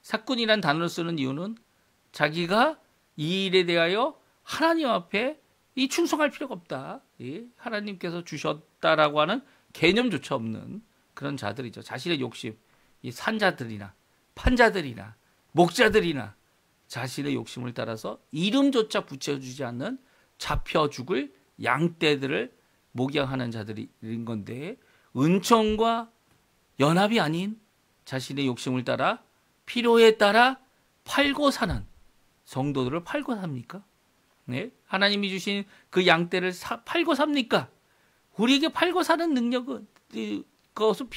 사꾼이란 단어를 쓰는 이유는 자기가 이 일에 대하여 하나님 앞에 충성할 필요가 없다. 하나님께서 주셨다라고 하는 개념조차 없는 그런 자들이죠. 자신의 욕심, 이 산자들이나 판자들이나 목자들이나 자신의 욕심을 따라서 이름조차 붙여주지 않는 잡혀 죽을 양떼들을 목양하는 자들인 건데, 은총과 연합이 아닌 자신의 욕심을 따라 필요에 따라 팔고 사는 성도들을 팔고 삽니까? 네? 하나님이 주신 그 양떼를 팔고 삽니까? 우리에게 팔고 사는 능력은 그것은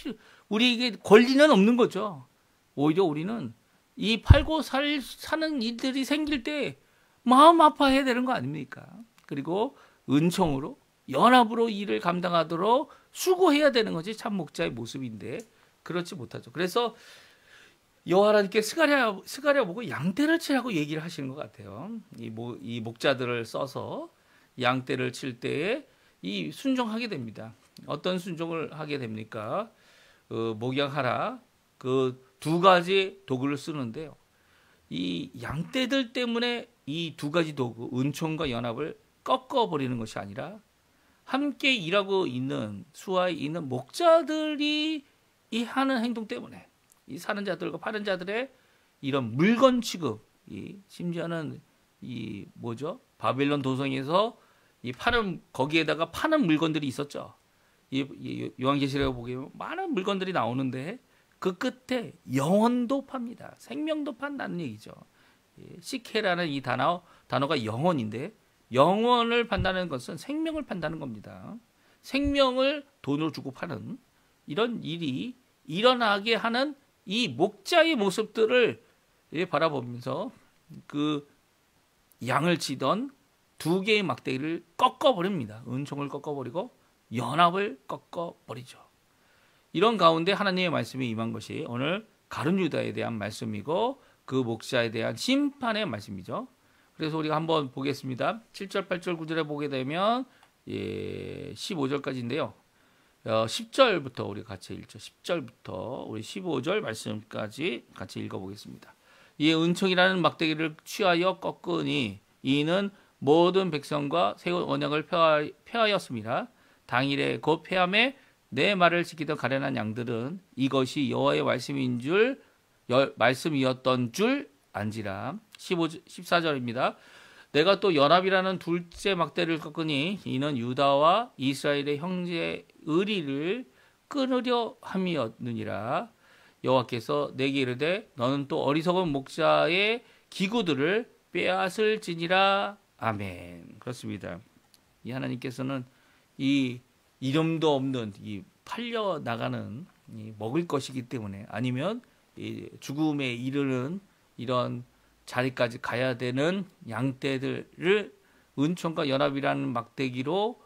우리에게 권리는 없는 거죠. 오히려 우리는 이 팔고 사는 일들이 생길 때 마음 아파해야 되는 거 아닙니까? 그리고 은총으로 연합으로 일을 감당하도록 수고해야 되는 것이 참 목자의 모습인데 그렇지 못하죠. 그래서 여호와 하나님께 스가랴 보고 양떼를 치라고 얘기를 하시는 것 같아요. 이 목자들을 써서 양떼를 칠 때에 이 순종하게 됩니다. 어떤 순종을 하게 됩니까? 목양하라. 그 두 가지 도구를 쓰는데요. 이 양떼들 때문에 이 두 가지 도구, 은총과 연합을 꺾어버리는 것이 아니라 함께 일하고 있는 수하에 있는 목자들이 이 하는 행동 때문에 이 사는 자들과 파는 자들의 이런 물건 취급, 심지어는 바벨론 도성에서 거기에다가 파는 물건들이 있었죠. 요한계시록에 보게 되면 많은 물건들이 나오는데 그 끝에 영혼도 팝니다. 생명도 판다는 얘기죠. 시케라는 이 단어가 영혼인데, 영혼을 판다는 것은 생명을 판다는 겁니다. 생명을 돈으로 주고 파는 이런 일이 일어나게 하는 이 목자의 모습들을 바라보면서 그 양을 치던 두 개의 막대기를 꺾어버립니다. 은총을 꺾어버리고 연합을 꺾어버리죠. 이런 가운데 하나님의 말씀이 임한 것이 오늘 가룟 유다에 대한 말씀이고 그 목자에 대한 심판의 말씀이죠. 그래서 우리가 한번 보겠습니다. 7절, 8절, 9절에 보게 되면 15절까지인데요. 10절부터 우리 같이 읽죠. 10절부터 우리 15절 말씀까지 같이 읽어보겠습니다. 이에 은총이라는 막대기를 취하여 꺾으니 이는 모든 백성과 세운 언약을 폐하였습니다. 당일에 곧 폐함에 내 말을 지키던 가련한 양들은 이것이 여호와의 말씀이었던 줄 안지라. 14절입니다. 내가 또 연합이라는 둘째 막대를 꺾으니 이는 유다와 이스라엘의 형제 의리를 끊으려 함이었느니라. 여호와께서 내게 이르되 너는 또 어리석은 목자의 기구들을 빼앗을지니라. 아멘. 그렇습니다. 이 하나님께서는 이 이름도 없는 이 팔려 나가는 먹을 것이기 때문에, 아니면 이 죽음에 이르는 이런 자리까지 가야 되는 양떼들을 은총과 연합이라는 막대기로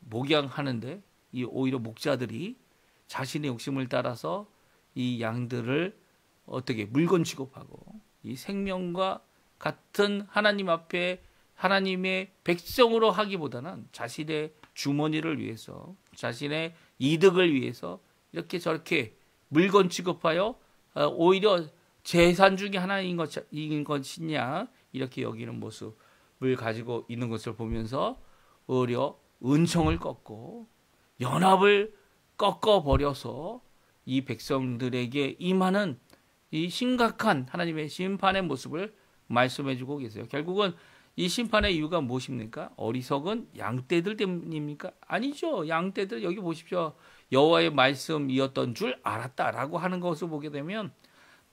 목양하는데, 오히려 목자들이 자신의 욕심을 따라서 이 양들을 어떻게 물건 취급하고 이 생명과 같은 하나님 앞에 하나님의 백성으로 하기보다는 자신의 주머니를 위해서, 자신의 이득을 위해서 이렇게 저렇게 물건 취급하여 오히려 재산 중에 하나인 것이냐 이렇게 여기는 모습을 가지고 있는 것을 보면서 오히려 은총을 꺾고 연합을 꺾어버려서 이 백성들에게 임하는 이 심각한 하나님의 심판의 모습을 말씀해주고 계세요. 결국은 이 심판의 이유가 무엇입니까? 어리석은 양떼들 때문입니까? 아니죠. 양떼들 여기 보십시오. 여호와의 말씀이었던 줄 알았다라고 하는 것을 보게 되면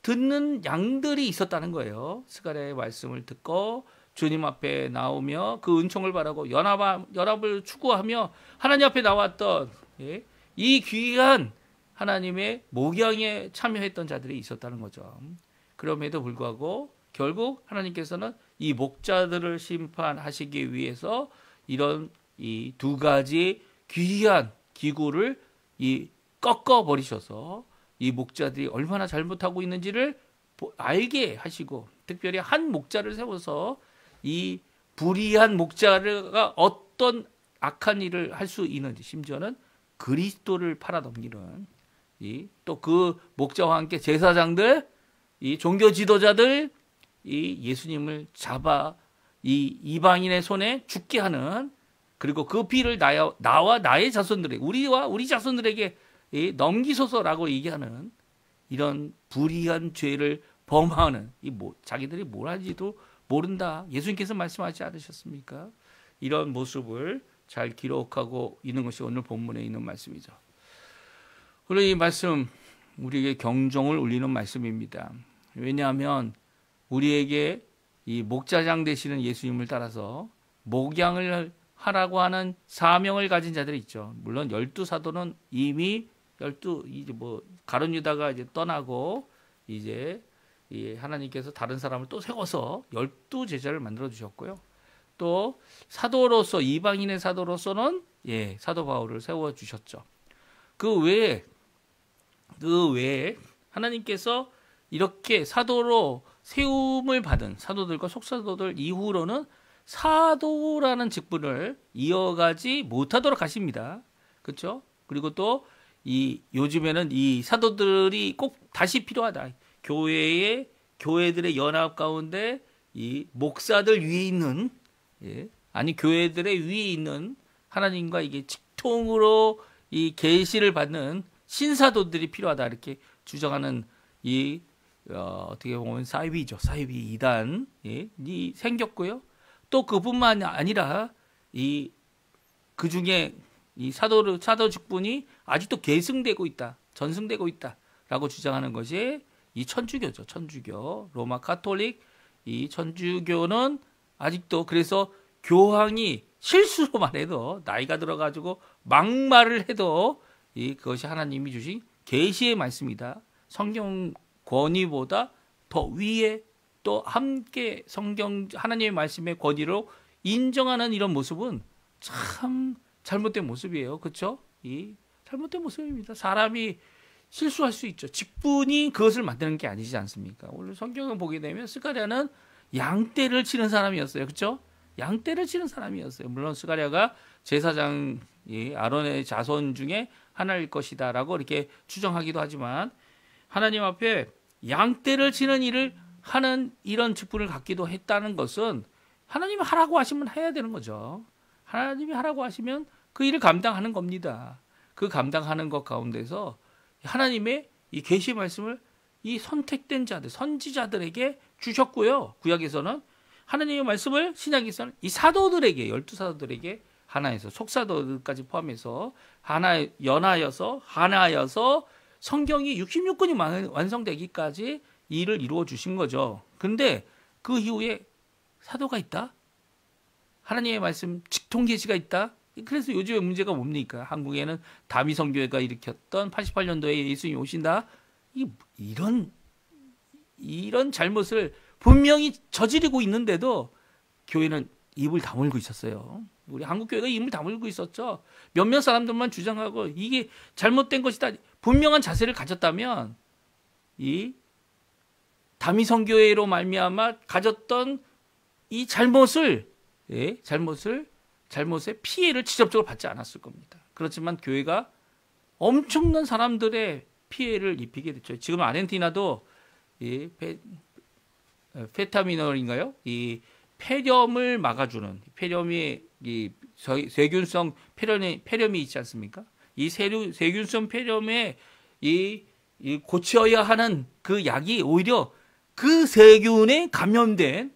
듣는 양들이 있었다는 거예요. 스가랴의 말씀을 듣고 주님 앞에 나오며 그 은총을 바라고 연합을 추구하며 하나님 앞에 나왔던 이 귀한 하나님의 목양에 참여했던 자들이 있었다는 거죠. 그럼에도 불구하고 결국 하나님께서는 이 목자들을 심판하시기 위해서 이런 이 두 가지 귀한 기구를 꺾어 버리셔서 이 목자들이 얼마나 잘못하고 있는지를 알게 하시고, 특별히 한 목자를 세워서 이 불의한 목자가 어떤 악한 일을 할 수 있는지, 심지어는 그리스도를 팔아넘기는 또 그 목자와 함께 제사장들, 이 종교 지도자들, 이 예수님을 잡아 이 이방인의 손에 죽게 하는 그리고 그 피를 나와 나의 자손들에게, 우리와 우리 자손들에게 넘기소서라고 얘기하는 이런 불의한 죄를 범하는 자기들이 뭘 하는지도 모른다. 예수님께서 말씀하지 않으셨습니까? 이런 모습을 잘 기록하고 있는 것이 오늘 본문에 있는 말씀이죠. 그리고 이 말씀 우리에게 경종을 울리는 말씀입니다. 왜냐하면 우리에게 이 목자장 되시는 예수님을 따라서 목양을 하라고 하는 사명을 가진 자들이 있죠. 물론 12사도는 이미 이제 가룟 유다가 이제 떠나고 이제 하나님께서 다른 사람을 또 세워서 12제자를 만들어 주셨고요. 또 사도로서, 이방인의 사도로서는 사도 바울을 세워 주셨죠. 그 외에 하나님께서 이렇게 사도로 세움을 받은 사도들과 속사도들 이후로는 사도라는 직분을 이어가지 못하도록 하십니다. 그렇죠? 그리고 또 요즘에는 이 사도들이 꼭 다시 필요하다. 교회들의 연합 가운데 이 목사들 위에 있는, 교회들의 위에 있는 하나님과 이게 직통으로 이 계시를 받는 신사도들이 필요하다. 이렇게 주장하는 어떻게 보면 사이비죠. 사이비 이단이 생겼고요. 또 그뿐만 아니라 그 중에 이 사도 직분이 아직도 계승되고 있다, 전승되고 있다라고 주장하는 것이 이 천주교죠. 천주교, 로마 카톨릭 이 천주교는 아직도 그래서 교황이 실수로만 해도 나이가 들어가지고 막말을 해도 그것이 하나님이 주신 계시의 말씀이다. 성경 권위보다 더 위에 또 함께 하나님의 말씀의 권위로 인정하는 이런 모습은 참 잘못된 모습이에요. 그렇죠? 이 잘못된 모습입니다. 사람이 실수할 수 있죠. 직분이 그것을 만드는 게 아니지 않습니까? 오늘 성경을 보게 되면 스가랴는 양떼를 치는 사람이었어요. 그렇죠? 양떼를 치는 사람이었어요. 물론 스가랴가 제사장 아론의 자손 중에 하나일 것이다라고 이렇게 추정하기도 하지만 하나님 앞에 양떼를 치는 일을 하는 이런 직분을 갖기도 했다는 것은 하나님이 하라고 하시면 해야 되는 거죠. 하나님이 하라고 하시면 그 일을 감당하는 겁니다. 그 감당하는 것 가운데서 하나님의 이 계시 말씀을 이 선택된 자들, 선지자들에게 주셨고요. 구약에서는 하나님의 말씀을, 신약에서는 이 사도들에게, 12사도들에게 하나에서 속사도들까지 포함해서 연하여서 성경이 66권이 완성되기까지 일을 이루어 주신 거죠. 근데 그 이후에 사도가 있다? 하나님의 말씀 직통 계시가 있다? 그래서 요즘의 문제가 뭡니까? 한국에는 다미성교회가 일으켰던 88년도에 예수님이 오신다? 이런 잘못을 분명히 저지르고 있는데도 교회는 입을 다물고 있었어요. 우리 한국교회가 입을 다물고 있었죠. 몇몇 사람들만 주장하고 이게 잘못된 것이다. 분명한 자세를 가졌다면 이 다미성교회로 말미암아 가졌던 이 잘못의 피해를 직접적으로 받지 않았을 겁니다. 그렇지만 교회가 엄청난 사람들의 피해를 입히게 됐죠. 지금 아르헨티나도 이 페타미놀인가요? 이 폐렴을 막아주는 폐렴이 이 세균성 폐렴이 있지 않습니까? 이 세균성 폐렴에 이 고쳐야 하는 그 약이 오히려 그 세균에 감염된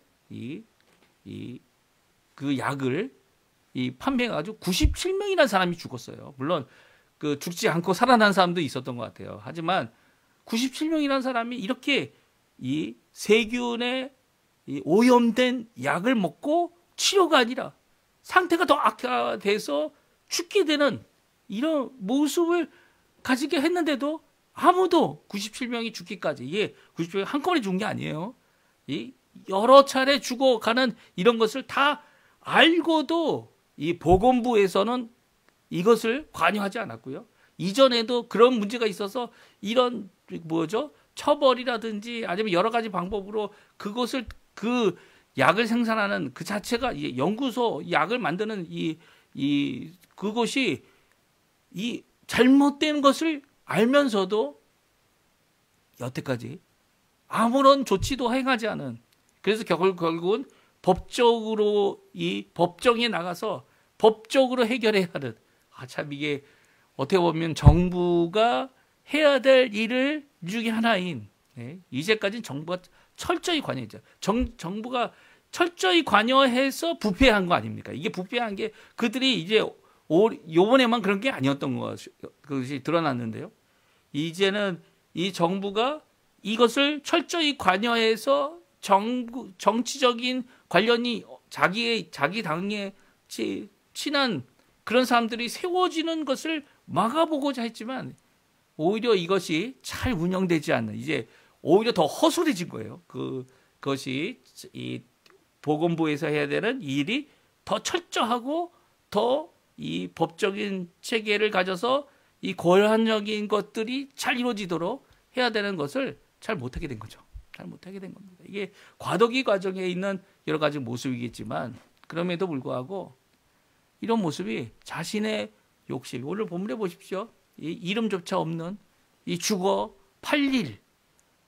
그 약을 판매해가지고 97명이라는 사람이 죽었어요. 물론 그 죽지 않고 살아난 사람도 있었던 것 같아요. 하지만 97명이라는 사람이 이렇게 이 세균에 오염된 약을 먹고 치료가 아니라 상태가 더 악화돼서 죽게 되는 이런 모습을 가지게 했는데도 아무도 97명이 죽기까지, 이게 97명이 한꺼번에 죽은 게 아니에요. 여러 차례 죽어가는 이런 것을 다 알고도 이 보건부에서는 이것을 관여하지 않았고요. 이전에도 그런 문제가 있어서 이런 처벌이라든지 아니면 여러 가지 방법으로 그것을 그 약을 생산하는 그 자체가 연구소 약을 만드는 그것이 잘못된 것을 알면서도 여태까지 아무런 조치도 행하지 않은, 그래서 결국은 법적으로 이 법정에 나가서 법적으로 해결해야 하는, 참 이게 어떻게 보면 정부가 해야 될 일을 중에 하나인, 이제까지는 정부가 철저히 관여했죠. 정부가 철저히 관여해서 부패한 거 아닙니까? 이게 부패한 게 그들이 이제 요번에만 그런 게 아니었던 것이 드러났는데요. 이제는 이 정부가 이것을 철저히 관여해서 정치적인 관련이 자기 당에 친한 그런 사람들이 세워지는 것을 막아보고자 했지만 오히려 이것이 잘 운영되지 않는, 이제 오히려 더 허술해진 거예요. 그것이 이 보건부에서 해야 되는 일이 더 철저하고 더 이 법적인 체계를 가져서 이 고안적인 것들이 잘 이루어지도록 해야 되는 것을 잘 못하게 된 거죠. 잘 못하게 된 겁니다. 이게 과도기 과정에 있는 여러 가지 모습이겠지만 그럼에도 불구하고 이런 모습이 자신의 욕심, 오늘 본문에 보십시오. 이 이름조차 없는 이 죽어 팔릴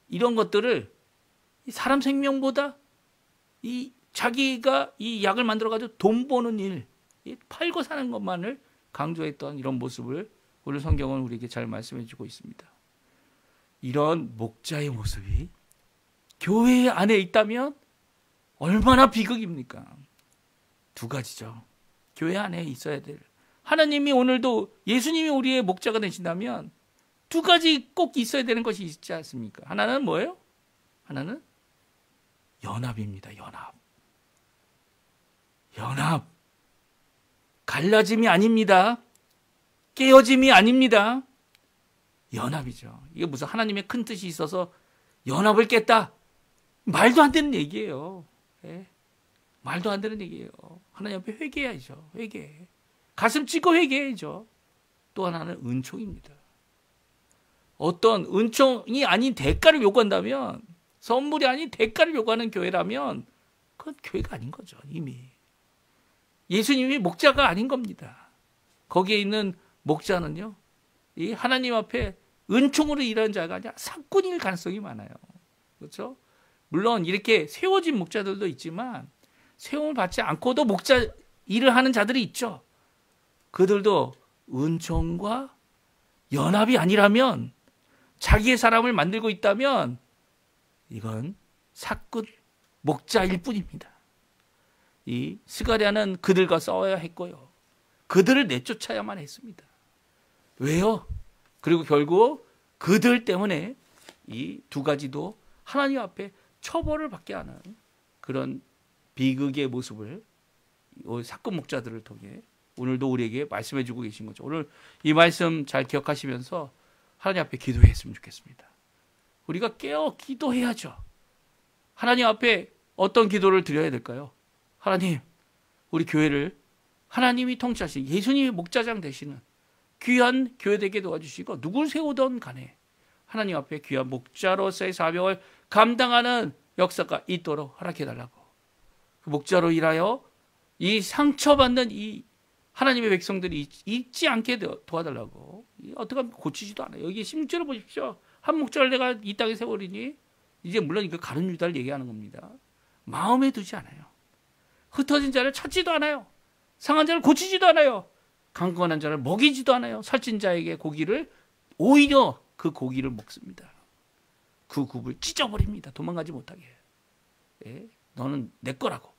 이런 것들을 사람 생명보다 이 자기가 이 약을 만들어 가지고 돈 버는 일, 팔고 사는 것만을 강조했던 이런 모습을 오늘 성경은 우리에게 잘 말씀해 주고 있습니다. 이런 목자의 모습이 교회 안에 있다면 얼마나 비극입니까? 두 가지죠. 교회 안에 있어야 될, 하나님이 오늘도 예수님이 우리의 목자가 되신다면 두 가지 꼭 있어야 되는 것이 있지 않습니까? 하나는 뭐예요? 하나는 연합입니다. 연합. 갈라짐이 아닙니다. 깨어짐이 아닙니다. 연합이죠. 이게 무슨 하나님의 큰 뜻이 있어서 연합을 깼다. 말도 안 되는 얘기예요. 말도 안 되는 얘기예요. 하나님 앞에 회개해야죠. 회개. 가슴 찢고 회개해야죠. 또 하나는 은총입니다. 어떤 은총이 아닌 대가를 요구한다면, 선물이 아닌 대가를 요구하는 교회라면 그건 교회가 아닌 거죠. 이미. 예수님이 목자가 아닌 겁니다. 거기에 있는 목자는요, 이 하나님 앞에 은총으로 일하는 자가 아니라 사꾼일 가능성이 많아요. 그렇죠? 물론 이렇게 세워진 목자들도 있지만 세움을 받지 않고도 목자 일을 하는 자들이 있죠. 그들도 은총과 연합이 아니라면, 자기의 사람을 만들고 있다면 이건 사꾼 목자일 뿐입니다. 이 스가랴는 그들과 싸워야 했고요. 그들을 내쫓아야만 했습니다. 왜요? 그리고 결국 그들 때문에 이 두 가지도 하나님 앞에 처벌을 받게 하는 그런 비극의 모습을 사건 목자들을 통해 오늘도 우리에게 말씀해 주고 계신 거죠. 오늘 이 말씀 잘 기억하시면서 하나님 앞에 기도했으면 좋겠습니다. 우리가 깨어 기도해야죠. 하나님 앞에 어떤 기도를 드려야 될까요? 하나님, 우리 교회를 하나님이 통치하시는, 예수님이 목자장 되시는 귀한 교회 되게 도와주시고, 누굴 세우던 간에 하나님 앞에 귀한 목자로서의 사명을 감당하는 역사가 있도록 허락해달라고, 그 목자로 일하여 이 상처받는 이 하나님의 백성들이 잊지 않게 도와달라고. 어떻게 하면 고치지도 않아요. 여기 16절을 보십시오. 한 목자를 내가 이 땅에 세우리니, 이제 물론 이거 가룟 유다를 얘기하는 겁니다. 마음에 두지 않아요. 흩어진 자를 찾지도 않아요. 상한 자를 고치지도 않아요. 강건한 자를 먹이지도 않아요. 살찐 자에게 고기를, 오히려 그 고기를 먹습니다. 그 굽을 찢어버립니다. 도망가지 못하게. 너는 내 거라고.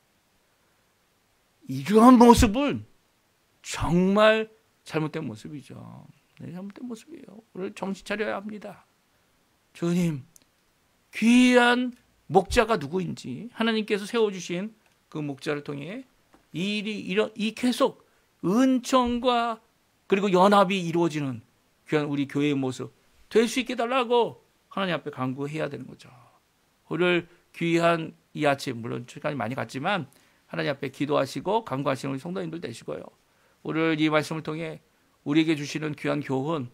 이러한 모습은 정말 잘못된 모습이죠. 잘못된 모습이에요. 오늘 정신 차려야 합니다. 주님, 귀한 목자가 누구인지, 하나님께서 세워주신 그 목자를 통해 이 일이 계속 은총과 그리고 연합이 이루어지는 귀한 우리 교회의 모습 될 수 있게 달라고 하나님 앞에 간구해야 되는 거죠. 오늘 귀한 이 아침, 물론 시간이 많이 갔지만 하나님 앞에 기도하시고 간구하시는 우리 성도님들 되시고요. 오늘 이 말씀을 통해 우리에게 주시는 귀한 교훈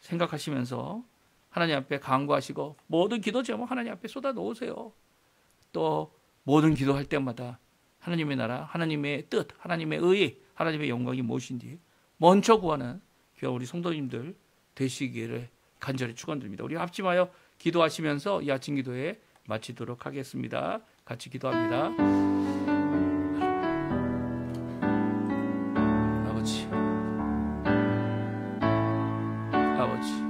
생각하시면서 하나님 앞에 간구하시고 모든 기도 제목 하나님 앞에 쏟아 놓으세요. 또 모든 기도할 때마다 하나님의 나라, 하나님의 뜻, 하나님의 의, 하나님의 영광이 무엇인지 먼저 구하는 귀한 우리 성도님들 되시기를 간절히 축원드립니다. 우리 합심하여 기도하시면서 이 아침 기도에 마치도록 하겠습니다. 같이 기도합니다. 아버지.